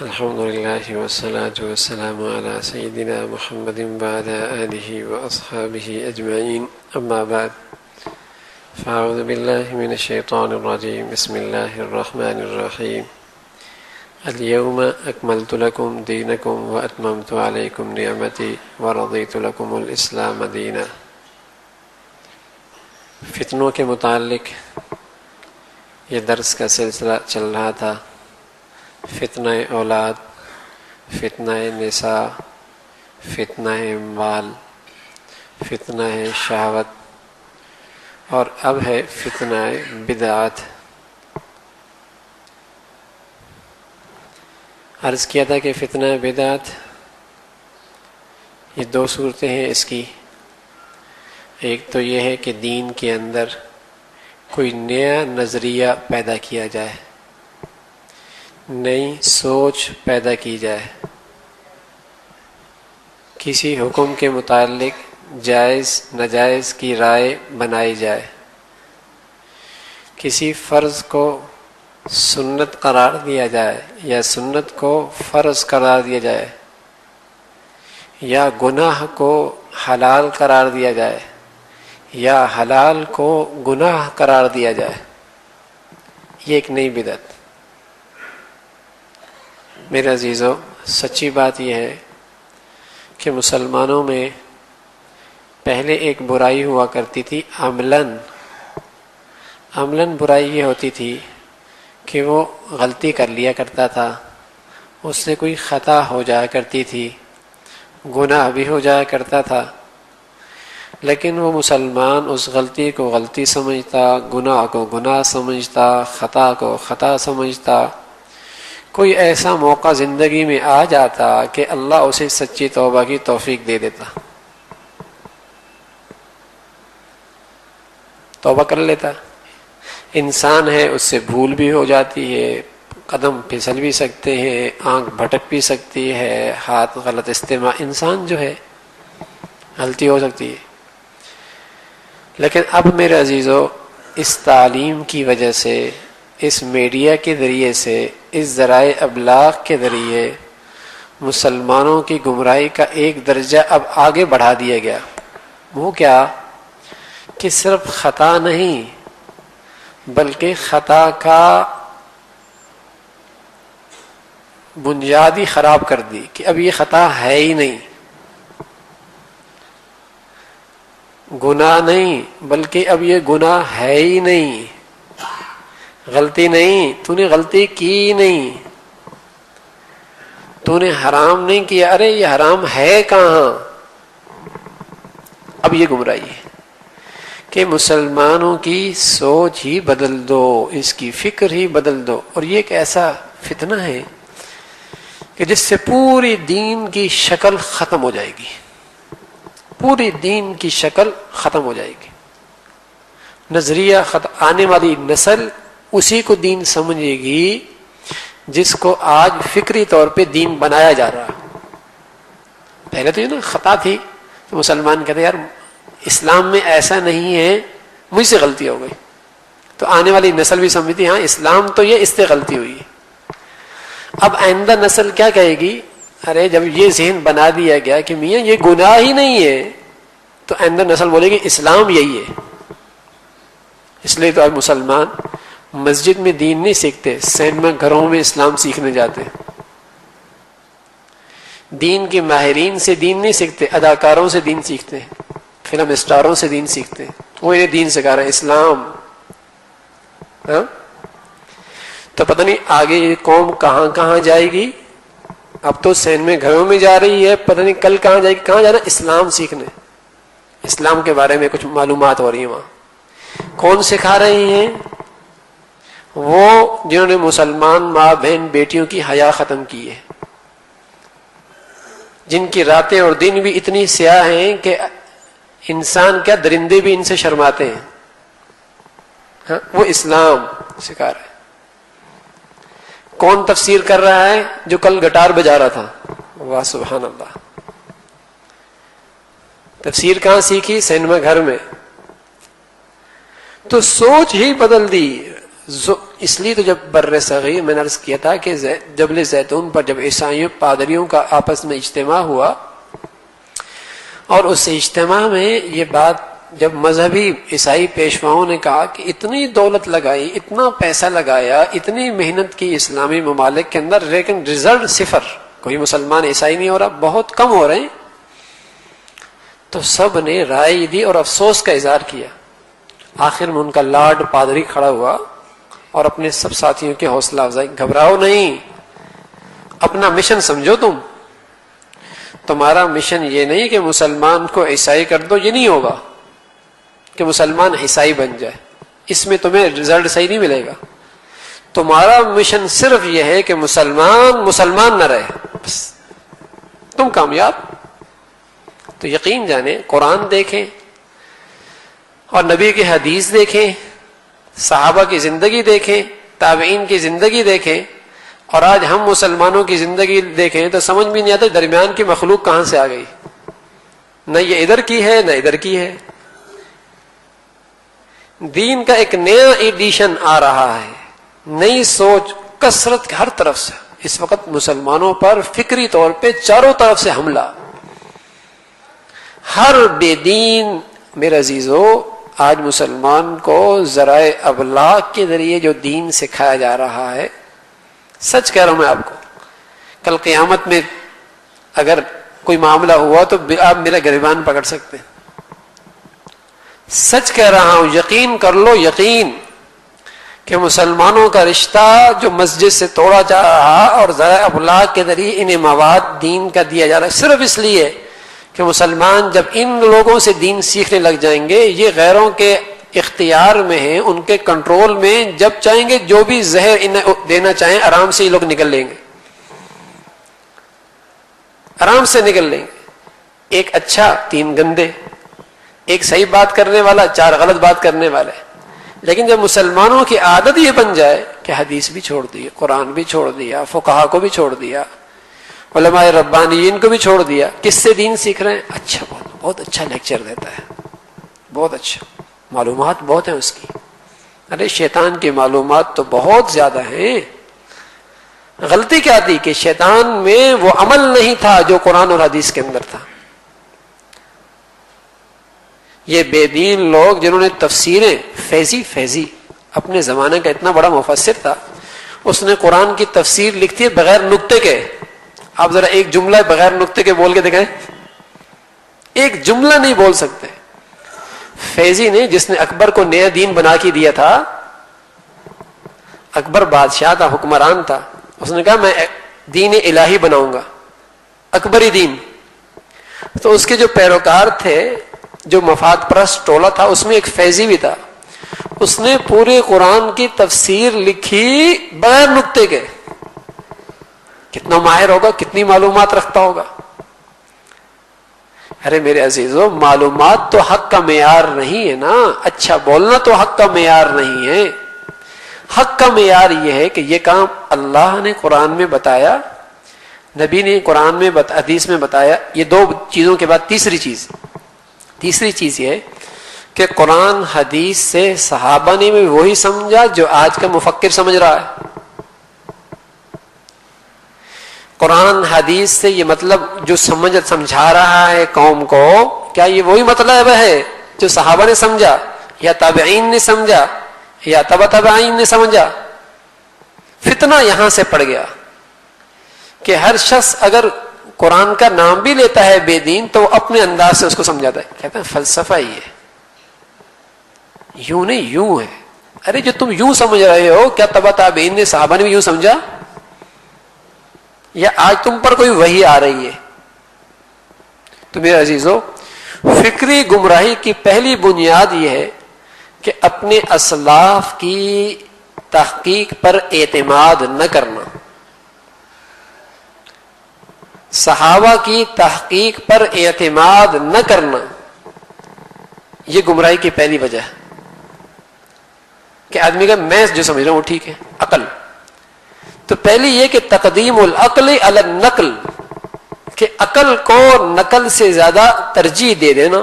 الحمد لله والصلاة والسلام على سيدنا محمد وعلى آله وأصحابه أجمعين أما بعد فأعوذ بالله من الشيطان الرجيم بسم الله الرحمن الرحيم اليوم أكملت لكم دينكم وأتممت عليكم نعمتي ورضيت لكم الإسلام دينا۔ فتنوں کے متعلق یہ درس کا سلسلہ چل رہا تھا۔ فتنہ اولاد، فتنہ نساء، فتنہ اموال، فتنہ شہوت، اور اب ہے فتنہ بدعات۔ عرض کیا تھا کہ فتنہ بدعات یہ دو صورتیں ہیں اس کی۔ ایک تو یہ ہے کہ دین کے اندر کوئی نیا نظریہ پیدا کیا جائے، نئی سوچ پیدا کی جائے، کسی حکم کے متعلق جائز ناجائز کی رائے بنائی جائے، کسی فرض کو سنت قرار دیا جائے یا سنت کو فرض قرار دیا جائے، یا گناہ کو حلال قرار دیا جائے یا حلال کو گناہ قرار دیا جائے۔ یہ ایک نئی بدعت۔ میرے عزیزو، سچی بات یہ ہے کہ مسلمانوں میں پہلے ایک برائی ہوا کرتی تھی، عملاً برائی یہ ہوتی تھی کہ وہ غلطی کر لیا کرتا تھا، اس سے کوئی خطا ہو جایا کرتی تھی، گناہ بھی ہو جایا کرتا تھا، لیکن وہ مسلمان اس غلطی کو غلطی سمجھتا، گناہ کو گناہ سمجھتا، خطا کو خطا سمجھتا۔ کوئی ایسا موقع زندگی میں آ جاتا کہ اللہ اسے سچی توبہ کی توفیق دے دیتا، توبہ کر لیتا۔ انسان ہے، اس سے بھول بھی ہو جاتی ہے، قدم پھسل بھی سکتے ہیں، آنکھ بھٹک بھی سکتی ہے، ہاتھ غلط استعمال، انسان جو ہے غلطی ہو سکتی ہے۔ لیکن اب میرے عزیزو، اس تعلیم کی وجہ سے، اس میڈیا کے ذریعے سے، اس ذرائع ابلاغ کے ذریعے مسلمانوں کی گمراہی کا ایک درجہ اب آگے بڑھا دیا گیا۔ وہ کیا کہ صرف خطا نہیں بلکہ خطا کا بنیاد ہی خراب کر دی کہ اب یہ خطا ہے ہی نہیں، گناہ نہیں بلکہ اب یہ گناہ ہے ہی نہیں، غلطی نہیں، تو نے غلطی کی نہیں، تو نے حرام نہیں کیا، ارے یہ حرام ہے کہاں؟ اب یہ گمراہی ہے کہ مسلمانوں کی سوچ ہی بدل دو، اس کی فکر ہی بدل دو۔ اور یہ ایک ایسا فتنہ ہے کہ جس سے پوری دین کی شکل ختم ہو جائے گی، پوری دین کی شکل ختم ہو جائے گی، نظریہ ختم۔ آنے والی نسل اسی کو دین سمجھے گی جس کو آج فکری طور پہ دین بنایا جا رہا۔ پہلے تو یہ نا خطا تھی کہ مسلمان کہتے یار اسلام میں ایسا نہیں ہے، مجھ سے غلطی ہو گئی، تو آنے والی نسل بھی سمجھتی ہاں اسلام تو یہ، اس سے غلطی ہوئی ہے۔ اب آئندہ نسل کیا کہے گی؟ ارے جب یہ ذہن بنا دیا گیا کہ میاں یہ گناہ ہی نہیں ہے، تو آئندہ نسل بولے گی اسلام یہی ہے۔ اس لیے تو اب مسلمان مسجد میں دین نہیں سیکھتے، سینما گھروں میں اسلام سیکھنے جاتے، دین کے ماہرین سے دین نہیں سیکھتے، اداکاروں سے دین سیکھتے ہیں، فلم اسٹاروں سے دین سیکھتے ہیں، وہ انہیں دین سکھا رہے ہیں اسلام۔ ہاں؟ تو پتہ نہیں آگے یہ قوم کہاں کہاں جائے گی۔ اب تو سینما گھروں میں جا رہی ہے، پتہ نہیں کل کہاں جائے گی، کہاں جانا؟ اسلام سیکھنے، اسلام کے بارے میں کچھ معلومات ہو رہی ہیں وہاں۔ کون سکھا رہے ہیں؟ وہ جنہوں نے مسلمان ماں بہن بیٹیوں کی حیا ختم کی ہے، جن کی راتیں اور دن بھی اتنی سیاہ ہیں کہ انسان کیا درندے بھی ان سے شرماتے ہیں۔ ہاں؟ وہ اسلام سکھا رہے ہیں۔ کون تفسیر کر رہا ہے؟ جو کل گٹار بجا رہا تھا۔ واہ سبحان اللہ! تفسیر کہاں سیکھی؟ سینما گھر میں۔ تو سوچ ہی بدل دی، اس لیے تو جب بر صغیر میں نے عرض کیا تھا کہ جبل زیتون پر جب عیسائیوں پادریوں کا آپس میں اجتماع ہوا اور اس اجتماع میں یہ بات جب مذہبی عیسائی پیشواؤں نے کہا کہ اتنی دولت لگائی، اتنا پیسہ لگایا، اتنی محنت کی اسلامی ممالک کے اندر، لیکن رزلٹ صفر، کوئی مسلمان عیسائی نہیں ہو رہا، بہت کم ہو رہے ہیں، تو سب نے رائے دی اور افسوس کا اظہار کیا۔ آخر میں ان کا لارڈ پادری کھڑا ہوا اور اپنے سب ساتھیوں کی حوصلہ افزائی، گھبراؤ نہیں، اپنا مشن سمجھو، تمہارا مشن یہ نہیں کہ مسلمان کو عیسائی کر دو، یہ نہیں ہوگا کہ مسلمان عیسائی بن جائے، اس میں تمہیں رزلٹ صحیح نہیں ملے گا۔ تمہارا مشن صرف یہ ہے کہ مسلمان نہ رہے، بس تم کامیاب۔ تو یقین جانیں، قرآن دیکھیں اور نبی کی حدیث دیکھیں، صحابہ کی زندگی دیکھیں، تابعین کی زندگی دیکھیں، اور آج ہم مسلمانوں کی زندگی دیکھیں تو سمجھ بھی نہیں آتا درمیان کی مخلوق کہاں سے آ گئی، نہ یہ ادھر کی ہے نہ ادھر کی ہے۔ دین کا ایک نیا ایڈیشن آ رہا ہے، نئی سوچ، کثرت ہر طرف سے۔ اس وقت مسلمانوں پر فکری طور پہ چاروں طرف سے حملہ، ہر بے دین میرے عزیزو، آج مسلمان کو ذرائع ابلاغ کے ذریعے جو دین سکھایا جا رہا ہے، سچ کہہ رہا ہوں میں آپ کو، کل قیامت میں اگر کوئی معاملہ ہوا تو آپ میرا گریبان پکڑ سکتے ہیں، سچ کہہ رہا ہوں، یقین کر لو، یقین کہ مسلمانوں کا رشتہ جو مسجد سے توڑا جا رہا اور ذرائع ابلاغ کے ذریعے انہیں مواد دین کا دیا جا رہا ہے، صرف اس لیے کہ مسلمان جب ان لوگوں سے دین سیکھنے لگ جائیں گے، یہ غیروں کے اختیار میں ہیں، ان کے کنٹرول میں، جب چاہیں گے جو بھی زہر انہیں دینا چاہیں آرام سے یہ لوگ نکل لیں گے، آرام سے نکل لیں گے۔ ایک اچھا تین گندے، ایک صحیح بات کرنے والا چار غلط بات کرنے والے۔ لیکن جب مسلمانوں کی عادت یہ بن جائے کہ حدیث بھی چھوڑ دی، قرآن بھی چھوڑ دیا، فقہا کو بھی چھوڑ دیا، علماء ربانیین کو بھی چھوڑ دیا، کس سے دین سیکھ رہے ہیں؟ اچھا، بہت اچھا لیکچر دیتا ہے، بہت اچھا، معلومات بہت ہیں اس کی۔ ارے شیطان کی معلومات تو بہت زیادہ ہیں۔ غلطی کیا تھی کہ شیطان میں وہ عمل نہیں تھا جو قرآن اور حدیث کے اندر تھا۔ یہ بے دین لوگ جنہوں نے تفسیریں، فیضی اپنے زمانے کا اتنا بڑا مفسر تھا، اس نے قرآن کی تفسیر لکھتی ہے بغیر نقطے کے۔ آپ ذرا ایک جملہ بغیر نقطے کے بول کے دکھائیں، ایک جملہ نہیں بول سکتے۔ فیضی نے، جس نے اکبر کو نیا دین بنا کے دیا تھا، اکبر بادشاہ تھا، حکمران تھا، اس نے کہا میں دین الہی بناؤں گا، اکبری دین۔ تو اس کے جو پیروکار تھے، جو مفاد پرست ٹولہ تھا، اس میں ایک فیضی بھی تھا، اس نے پورے قرآن کی تفسیر لکھی بغیر نقطے کے۔ کتنا ماہر ہوگا، کتنی معلومات رکھتا ہوگا۔ ارے میرے عزیزو، معلومات تو حق کا معیار نہیں ہے نا، اچھا بولنا تو حق کا معیار نہیں ہے۔ حق کا معیار یہ ہے کہ یہ کام اللہ نے قرآن میں بتایا، نبی نے قرآن میں حدیث میں بتایا۔ یہ دو چیزوں کے بعد تیسری چیز یہ ہے کہ قرآن حدیث سے صحابہ نے بھی وہی سمجھا جو آج کا مفکر سمجھ رہا ہے۔ قرآن حدیث سے یہ مطلب جو سمجھا رہا ہے قوم کو، کیا یہ وہی مطلب ہے جو صحابہ نے سمجھا یا تابعین نے سمجھا یا تبع تابعین نے سمجھا؟ فتنہ یہاں سے پڑ گیا کہ ہر شخص اگر قرآن کا نام بھی لیتا ہے بے دین تو وہ اپنے انداز سے اس کو سمجھاتا ہے، کہتا ہے فلسفہ ہی ہے، یوں نہیں یوں ہے۔ ارے جو تم یوں سمجھ رہے ہو، کیا تبع تابعین نے، صحابہ نے بھی یوں سمجھا؟ یا آج تم پر کوئی وحی آ رہی ہے؟ تو میرے عزیزو، فکری گمراہی کی پہلی بنیاد یہ ہے کہ اپنے اسلاف کی تحقیق پر اعتماد نہ کرنا، صحابہ کی تحقیق پر اعتماد نہ کرنا، یہ گمراہی کی پہلی وجہ ہے کہ آدمی کا میں جو سمجھ رہا ہوں وہ ٹھیک ہے، عقل۔ تو پہلی یہ کہ تقدیم العقل علی النقل، کہ عقل کو نقل سے زیادہ ترجیح دے دینا،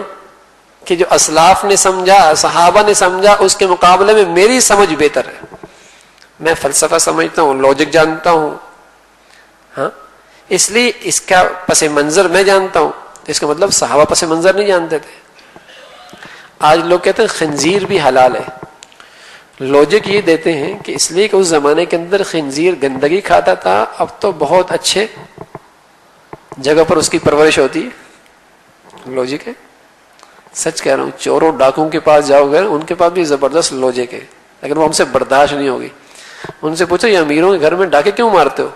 کہ جو اسلاف نے سمجھا، صحابہ نے سمجھا، اس کے مقابلے میں میری سمجھ بہتر ہے۔ میں فلسفہ سمجھتا ہوں، لاجک جانتا ہوں، ہاں اس لیے اس کا پس منظر میں جانتا ہوں، اس کا مطلب صحابہ پس منظر نہیں جانتے تھے. آج لوگ کہتے ہیں خنزیر بھی حلال ہے. لاجک یہ دیتے ہیں کہ اس لیے کہ اس زمانے کے اندر خنزیر گندگی کھاتا تھا، اب تو بہت اچھے جگہ پر اس کی پرورش ہوتی ہے. لاجک ہے، سچ کہہ رہا ہوں. چوروں ڈاکوں کے پاس جاؤ گے ان کے پاس بھی زبردست لاجک ہے، لیکن وہ ہم سے برداشت نہیں ہوگی. ان سے پوچھو یہ امیروں کے گھر میں ڈاکے کیوں مارتے ہو؟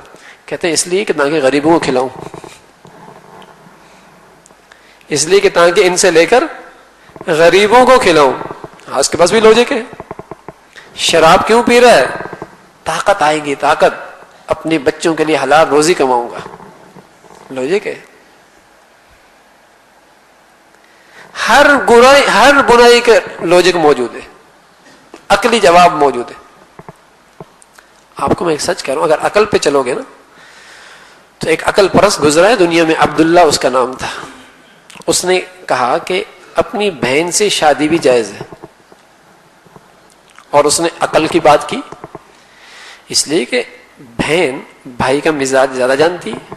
کہتے ہیں اس لیے کہ تاکہ غریبوں کو کھلاؤں، اس لیے کہ تاکہ ان سے لے کر غریبوں کو کھلاؤں. ہاں اس کے پاس بھی لاجک ہے. شراب کیوں پی رہا ہے؟ طاقت آئے گی، طاقت، اپنے بچوں کے لیے حلال روزی کماؤں گا. لاجک ہے. ہر بنائی کا لاجک موجود ہے، عقلی جواب موجود ہے. آپ کو میں ایک سچ کہہ رہا ہوں، اگر عقل پہ چلو گے نا تو ایک عقل پرست گزرا ہے دنیا میں، عبداللہ اس کا نام تھا. اس نے کہا کہ اپنی بہن سے شادی بھی جائز ہے، اور اس نے عقل کی بات کی، اس لیے کہ بہن بھائی کا مزاج زیادہ جانتی ہے،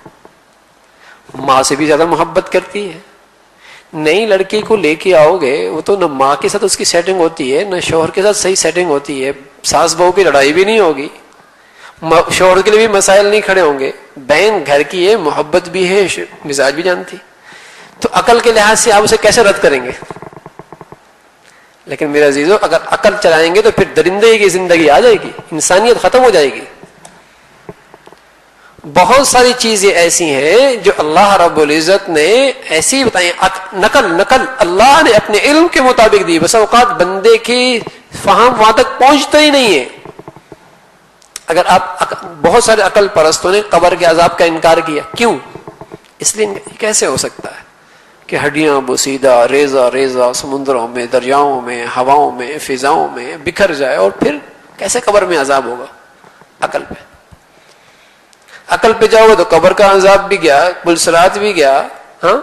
ماں سے بھی زیادہ محبت کرتی ہے. نئی لڑکی کو لے کے آؤ گے، وہ تو نہ ماں کے ساتھ اس کی سیٹنگ ہوتی ہے، نہ شوہر کے ساتھ صحیح سیٹنگ ہوتی ہے، ساس بہو کی لڑائی بھی نہیں ہوگی، شوہر کے لیے بھی مسائل نہیں کھڑے ہوں گے. بہن گھر کی ہے، محبت بھی ہے، مزاج بھی جانتی. تو عقل کے لحاظ سے آپ اسے کیسے رد کریں گے؟ لیکن میرے عزیزو، اگر عقل چلائیں گے تو پھر درندے کی زندگی آ جائے گی، انسانیت ختم ہو جائے گی. بہت ساری چیزیں ایسی ہیں جو اللہ رب العزت نے ایسی بتائیں، نقل اللہ نے اپنے علم کے مطابق دی. بس اوقات بندے کی فہم وہاں تک پہنچتا ہی نہیں ہے. اگر آپ بہت سارے عقل پرستوں نے قبر کے عذاب کا انکار کیا، کیوں؟ اس لیے کیسے ہو سکتا ہے کہ ہڈیاں بوسیدہ ریزہ سمندروں میں، دریاؤں میں، ہواؤں میں، فضاؤں میں بکھر جائے، اور پھر کیسے قبر میں عذاب ہوگا؟ عقل پہ جاؤ گے تو قبر کا عذاب بھی گیا، پلسرات بھی گیا، ہاں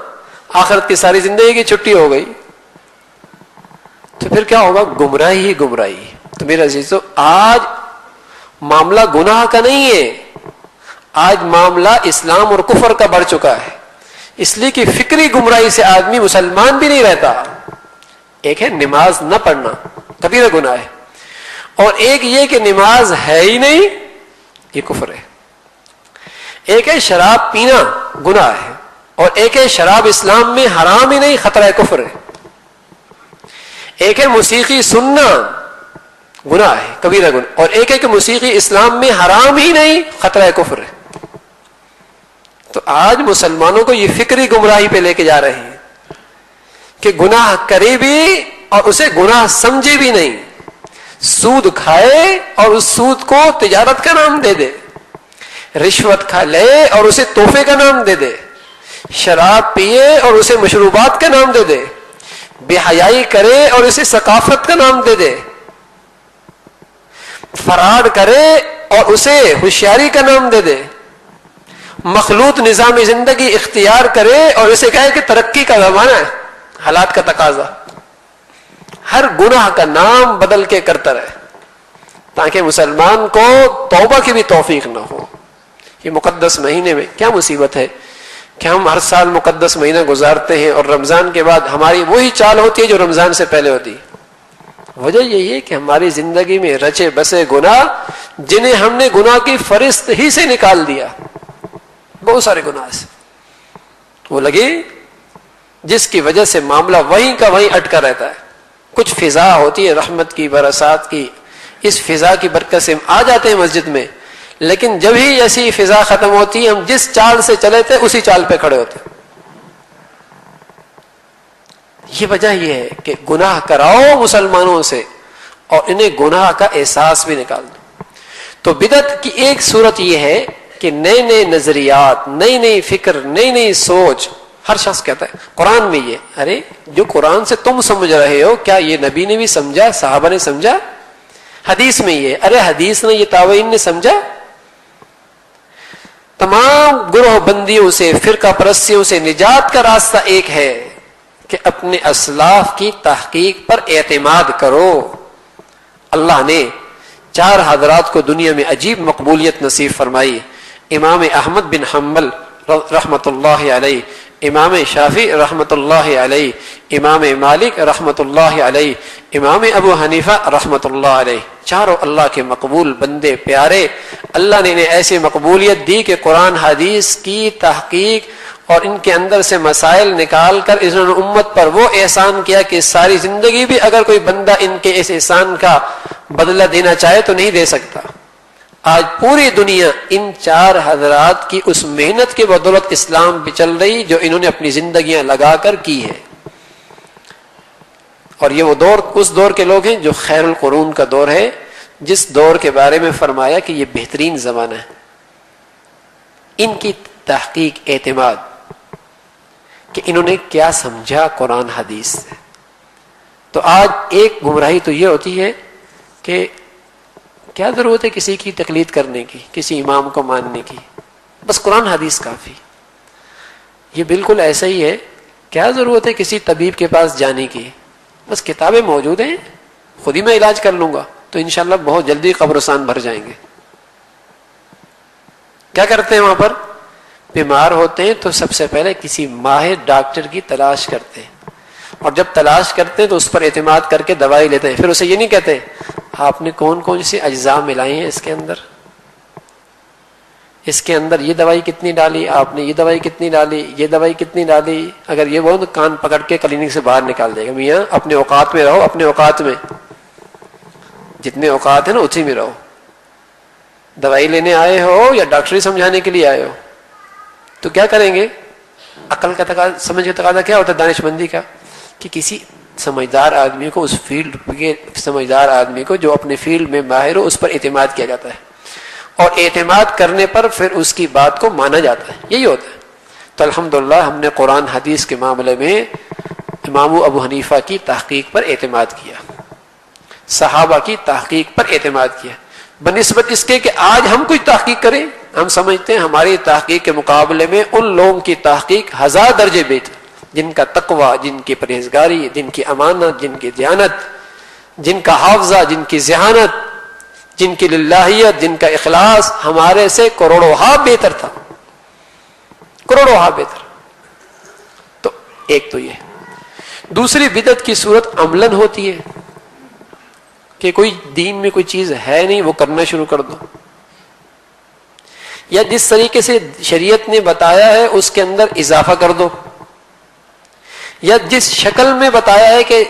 آخرت کی ساری زندگی کی چھٹی ہو گئی. تو پھر کیا ہوگا؟ گمراہی ہی گمراہی. تو میرے عزیزو، آج معاملہ گناہ کا نہیں ہے، آج معاملہ اسلام اور کفر کا بڑھ چکا ہے. اس لیے کہ فکری گمراہی سے آدمی مسلمان بھی نہیں رہتا. ایک ہے نماز نہ پڑھنا، کبیرہ گناہ ہے، اور ایک یہ کہ نماز ہے ہی نہیں، یہ کفر ہے. ایک ہے شراب پینا گناہ ہے، اور ایک ہے شراب اسلام میں حرام ہی نہیں، خطرہ کفر ہے. ایک ہے موسیقی سننا گناہ ہے، کبیرہ گناہ، اور ایک ہے کہ موسیقی اسلام میں حرام ہی نہیں، خطرہ کفر ہے. تو آج مسلمانوں کو یہ فکری گمراہی پہ لے کے جا رہے ہیں کہ گناہ کرے بھی اور اسے گناہ سمجھے بھی نہیں، سود کھائے اور اس سود کو تجارت کا نام دے دے، رشوت کھا لے اور اسے تحفے کا نام دے دے، شراب پیے اور اسے مشروبات کا نام دے دے، بے حیائی کرے اور اسے ثقافت کا نام دے دے، فراڈ کرے اور اسے ہوشیاری کا نام دے دے، مخلوط نظام زندگی اختیار کرے اور اسے کہے کہ ترقی کا زمانہ ہے، حالات کا تقاضا. ہر گناہ کا نام بدل کے کرتا رہے تاکہ مسلمان کو توبہ کی بھی توفیق نہ ہو. یہ مقدس مہینے میں کیا مصیبت ہے کہ ہم ہر سال مقدس مہینہ گزارتے ہیں اور رمضان کے بعد ہماری وہی چال ہوتی ہے جو رمضان سے پہلے ہوتی. وجہ یہی ہے کہ ہماری زندگی میں رچے بسے گناہ، جنہیں ہم نے گناہ کی فہرست ہی سے نکال دیا. بہت سارے گناہ سے وہ لگے جس کی وجہ سے معاملہ وہیں کا وہیں اٹکا رہتا ہے. کچھ فضا ہوتی ہے رحمت کی، برسات کی، اس فضا کی برکت سے ہم آ جاتے ہیں مسجد میں، لیکن جب ہی ایسی فضا ختم ہوتی ہے ہم جس چال سے چلے تھے اسی چال پہ کھڑے ہوتے. یہ وجہ یہ ہے کہ گناہ کراؤ مسلمانوں سے اور انہیں گناہ کا احساس بھی نکال دو. تو بدعت کی ایک صورت یہ ہے کہ نئے نئے نظریات، نئی نئی فکر، نئی نئی سوچ. ہر شخص کہتا ہے قرآن میں یہ، ارے جو قرآن سے تم سمجھ رہے ہو کیا یہ نبی نے بھی سمجھا، صحابہ نے سمجھا؟ حدیث میں یہ، ارے حدیث نے یہ تابعین نے سمجھا؟ تمام گروہ بندیوں سے، فرقہ پرستیوں سے نجات کا راستہ ایک ہے کہ اپنے اسلاف کی تحقیق پر اعتماد کرو. اللہ نے 4 حضرات کو دنیا میں عجیب مقبولیت نصیب فرمائی. امام احمد بن حنبل رحمۃ اللہ علیہ، امام شافعی رحمۃ اللہ علیہ، امام مالک رحمۃ اللہ علیہ، امام ابو حنیفہ رحمۃ اللہ علیہ، چاروں اللہ کے مقبول بندے پیارے. اللہ نے انہیں ایسی مقبولیت دی کہ قرآن حدیث کی تحقیق اور ان کے اندر سے مسائل نکال کر انہوں نے امت پر وہ احسان کیا کہ ساری زندگی بھی اگر کوئی بندہ ان کے اس احسان کا بدلہ دینا چاہے تو نہیں دے سکتا. آج پوری دنیا ان 4 حضرات کی اس محنت کے بدولت اسلام بھی چل رہی جو انہوں نے اپنی زندگیاں لگا کر کی ہے. اور یہ وہ دور اس دور کے لوگ ہیں جو خیر القرون کا دور ہے، جس دور کے بارے میں فرمایا کہ یہ بہترین زمانہ ہے. ان کی تحقیق، اعتماد کہ انہوں نے کیا سمجھا قرآن حدیث سے. تو آج ایک گمراہی تو یہ ہوتی ہے کہ کیا ضرورت ہے کسی کی تقلید کرنے کی، کسی امام کو ماننے کی، بس قرآن حدیث کافی. یہ بالکل ایسا ہی ہے، کیا ضرورت ہے کسی طبیب کے پاس جانے کی، بس کتابیں موجود ہیں، خود ہی میں علاج کر لوں گا تو انشاءاللہ بہت جلدی قبرستان بھر جائیں گے. کیا کرتے ہیں وہاں پر؟ بیمار ہوتے ہیں تو سب سے پہلے کسی ماہر ڈاکٹر کی تلاش کرتے ہیں، اور جب تلاش کرتے ہیں تو اس پر اعتماد کر کے دوائی لیتے ہیں. پھر اسے یہ نہیں کہتے آپ نے کون کون سی اجزاء ملائے ہیں اس کے اندر یہ دوائی کتنی ڈالی، آپ نے یہ دوائی کتنی ڈالی، یہ دوائی کتنی ڈالی. اگر یہ وہ تو کان پکڑ کے کلینک سے باہر نکال دے گا. میاں اپنے اوقات میں رہو، اپنے اوقات میں، جتنے اوقات ہیں نا اسی میں رہو. دوائی لینے آئے ہو یا ڈاکٹری سمجھانے کے لیے آئے ہو تو کیا کریں گے؟ عقل کا تقاضا، سمجھ کا تقاضا کیا ہوتا ہے دانش مندی کا، کہ کسی سمجھدار آدمی کو، اس فیلڈ کے سمجھدار آدمی کو جو اپنے فیلڈ میں ماہر ہو، اس پر اعتماد کیا جاتا ہے، اور اعتماد کرنے پر پھر اس کی بات کو مانا جاتا ہے. یہی ہوتا ہے. تو الحمدللہ ہم نے قرآن حدیث کے معاملے میں امام ابو حنیفہ کی تحقیق پر اعتماد کیا، صحابہ کی تحقیق پر اعتماد کیا، بنسبت اس کے کہ آج ہم کچھ تحقیق کریں. ہم سمجھتے ہیں ہماری تحقیق کے مقابلے میں ان لوگوں کی تحقیق 1000 درجے بہتر، جن کا تقوی، جن کی پرہیزگاری، جن کی امانت، جن کی دیانت، جن کا حافظہ، جن کی ذہانت، جن کی للہیت، جن کا اخلاص ہمارے سے کروڑوں ہاں بہتر تھا، کروڑوں ہاں بہتر. تو ایک تو یہ. دوسری بدعت کی صورت عملاً ہوتی ہے کہ کوئی دین میں کوئی چیز ہے نہیں، وہ کرنا شروع کر دو، یا جس طریقے سے شریعت نے بتایا ہے اس کے اندر اضافہ کر دو، یا جس شکل میں بتایا ہے کہ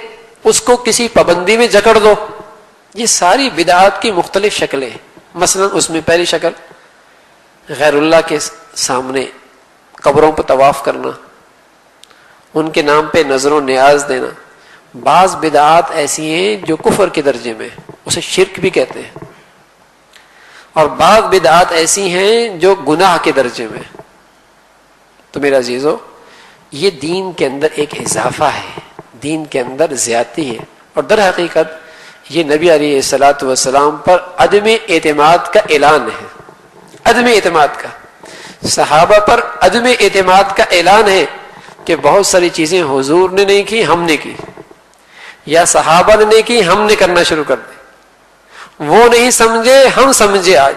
اس کو کسی پابندی میں جکڑ دو. یہ ساری بدعات کی مختلف شکلیں ہیں. مثلا اس میں پہلی شکل غیر اللہ کے سامنے قبروں پر طواف کرنا، ان کے نام پہ نظر و نیاز دینا. بعض بدعات ایسی ہیں جو کفر کے درجے میں، اسے شرک بھی کہتے ہیں، اور بعض بدعات ایسی ہیں جو گناہ کے درجے میں. تو میرا عزیزو، یہ دین کے اندر ایک اضافہ ہے، دین کے اندر زیادتی ہے، اور در حقیقت یہ نبی علیہ الصلوۃ والسلام پر عدم اعتماد کا اعلان ہے. عدم اعتماد کا، صحابہ پر عدم اعتماد کا اعلان ہے کہ بہت ساری چیزیں حضور نے نہیں کی، ہم نے کی، یا صحابہ نے نہیں کی، ہم نے کرنا شروع کر دی. وہ نہیں سمجھے، ہم سمجھے آج،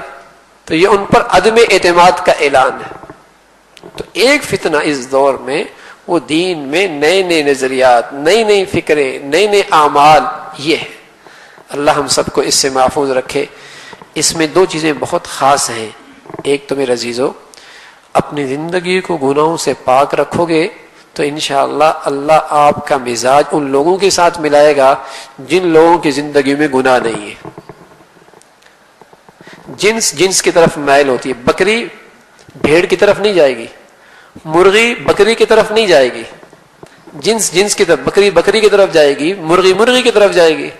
تو یہ ان پر عدم اعتماد کا اعلان ہے. تو ایک فتنہ اس دور میں وہ دین میں نئے نئے نظریات، نئی نئی فکریں، نئے نئے اعمال، یہ ہے. اللہ ہم سب کو اس سے محفوظ رکھے. اس میں 2 چیزیں بہت خاص ہیں. ایک تو میرے عزیزو، اپنی زندگی کو گناہوں سے پاک رکھو گے تو انشاءاللہ اللہ آپ کا مزاج ان لوگوں کے ساتھ ملائے گا جن لوگوں کی زندگی میں گناہ نہیں ہے. جنس کی طرف میل ہوتی ہے. بکری بھیڑ کی طرف نہیں جائے گی، مرغی بکری کی طرف نہیں جائے گی. جنس کی طرف، بکری کی طرف جائے گی، مرغی کی طرف جائے گی.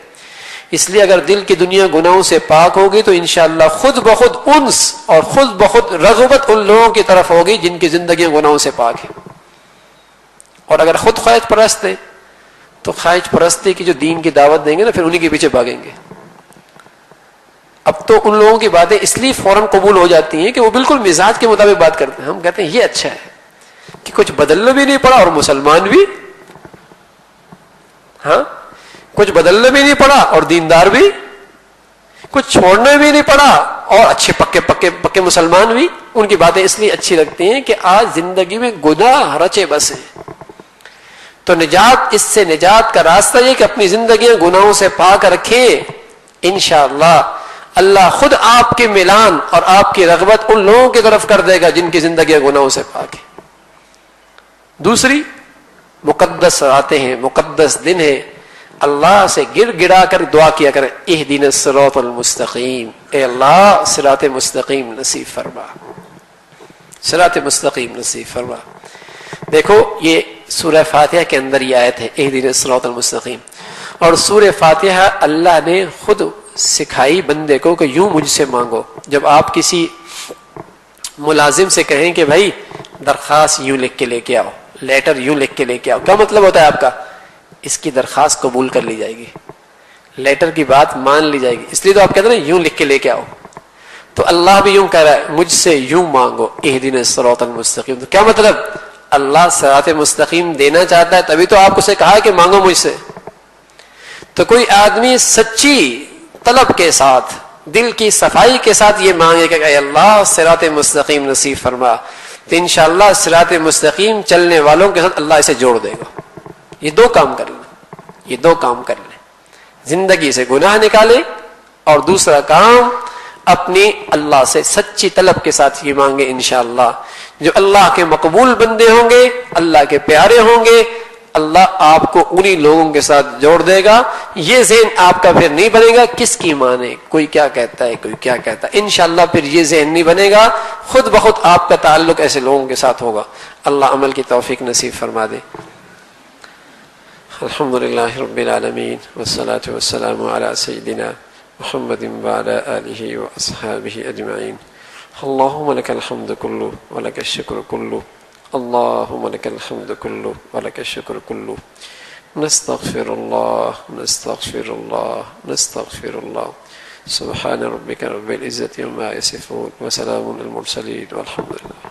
اس لیے اگر دل کی دنیا گناہوں سے پاک ہوگی تو انشاءاللہ خود بخود انس اور خود بخود رغبت ان لوگوں کی طرف ہوگی جن کی زندگیاں گناہوں سے پاک ہیں. اور اگر خود خواہش پرست ہیں تو خواہش پرستی کی جو دین کی دعوت دیں گے نا، پھر انہی کے پیچھے بھاگیں گے. اب تو ان لوگوں کی باتیں اس لیے فوراً قبول ہو جاتی ہیں کہ وہ بالکل مزاج کے مطابق بات کرتے ہیں. ہم کہتے ہیں یہ اچھا ہے کہ کچھ بدلنا بھی نہیں پڑا اور مسلمان بھی، ہاں کچھ بدلنا بھی نہیں پڑا اور دیندار بھی. کچھ چھوڑنا بھی نہیں پڑا اور اچھے پکے مسلمان بھی ان کی باتیں اس لیے اچھی لگتی ہیں کہ آج زندگی میں گناہ رچے بسے. تو نجات، اس سے نجات کا راستہ یہ کہ اپنی زندگیاں گناہوں سے پاک رکھیں. انشاءاللہ اللہ خود آپ کے ملان اور آپ کی رغبت ان لوگوں کی طرف کر دے گا جن کی زندگیاں گناہوں سے پاک ہیں. دوسری، مقدس راتیں ہیں، مقدس دن ہے، اللہ سے گر گڑا کر دعا کیا کریں، اہدنا الصراط المستقیم، اے اللہ صراط مستقیم نصیب فرما، صراط مستقیم نصیب فرما. دیکھو یہ سورہ فاتحہ کے اندر یہ آیت ہے اہدنا الصراط المستقیم، اور سورہ فاتحہ اللہ نے خود سکھائی بندے کو کہ یوں مجھ سے مانگو. جب آپ کسی ملازم سے کہیں کہ بھائی درخواست یوں لکھ کے لے کے آؤ، لیٹر یوں لکھ کے لے کے آؤ، کیا مطلب ہوتا ہے آپ کا؟ اس کی درخواست قبول کر لی جائے گی، لیٹر کی بات مان لی جائے گی، اس لیے تو آپ کہتے ہیں یوں لکھ کے لے کے آؤ. تو اللہ بھی یوں کہہ رہا ہے مجھ سے یوں مانگو اہدنا الصراط المستقیم. تو کیا مطلب؟ اللہ صراط مستقیم دینا چاہتا ہے تبھی تو آپ اسے کہا کہ مانگو مجھ سے. تو کوئی آدمی سچی طلب کے ساتھ، دل کی صفائی کے ساتھ یہ مانگے کہ اے اللہ صراط مستقیم نصیب فرما، تو انشاءاللہ صراط مستقیم چلنے والوں کے ساتھ اللہ اسے جوڑ دے گا. یہ دو کام کر لیں، یہ دو کام کر لیں، زندگی سے گناہ نکالے اور دوسرا کام اپنی اللہ سے سچی طلب کے ساتھ یہ مانگے. انشاءاللہ جو اللہ کے مقبول بندے ہوں گے، اللہ کے پیارے ہوں گے، اللہ آپ کو انہی لوگوں کے ساتھ جوڑ دے گا. یہ ذہن آپ کا پھر نہیں بنے گا کس کی مانے، کوئی کیا کہتا ہے کوئی کیا کہتا ہے. انشاءاللہ پھر یہ ذہن نہیں بنے گا، خود بخود آپ کا تعلق ایسے لوگوں کے ساتھ ہوگا. اللہ عمل کی توفیق نصیب فرما دے. الحمدللہ رب العالمین والصلاة والسلام علی سیدنا محمد وعلى آلہ واصحابہ اجمعین. اللہم لک الحمد کلہ ولک الشکر کلہ، اللہم لک الحمد کلہ ولک الشکر کلہ. نستغفر اللہ نستغفر اللہ نستغفر اللہ. سبحان ربک رب العزة عما یصفون وسلام علی المرسلین والحمد للہ.